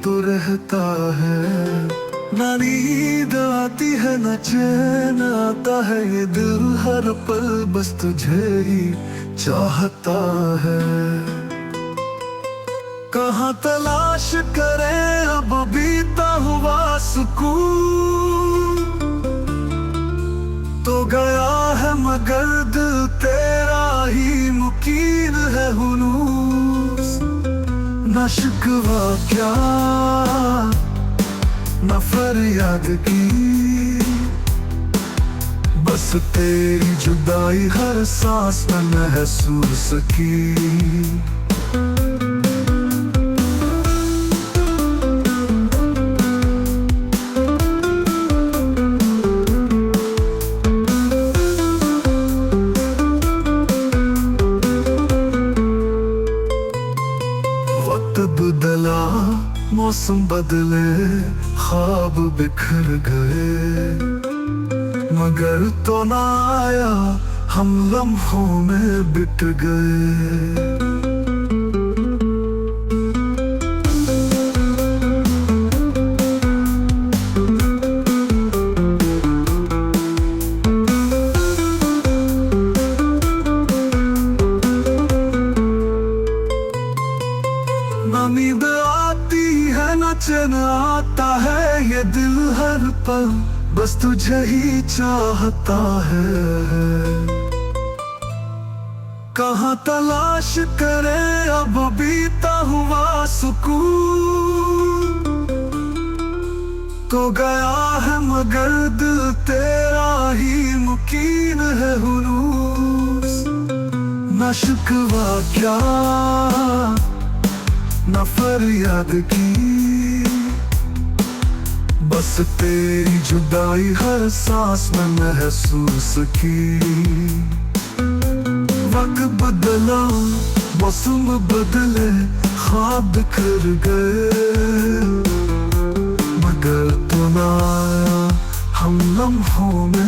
तो रहता है। ना नींद आती है न चैन आता है, ये दिल हर पल बस तुझे ही चाहता है। कहाँ तलाश करें अब बीता हुआ सुकून, तो गया है मगर दिल तेरा ही मुकीन है हुनूस। न शिकवा क्या न फरियाद की, बस तेरी जुदाई हर सांस में महसूस की। वक्त बदला मौसम बदले ख्वाब बिखर गए, मगर तो ना आया हम लम्हों में बिट गए। ना नींद आती है न चैन आता है, ये दिल हर पल बस तुझे ही चाहता है। कहाँ तलाश करे अब बीता हुआ सुकून, तो गया है मगर दिल तेरा ही मुकीन है हुनूस। न शिकवा क्या न फरियाद की, बस तेरी जुदाई हर सांस में महसूस की। वक्त बदला मौसम बदले ख्वाब बिखर गए, मगर तो ना आया हम लम्हों में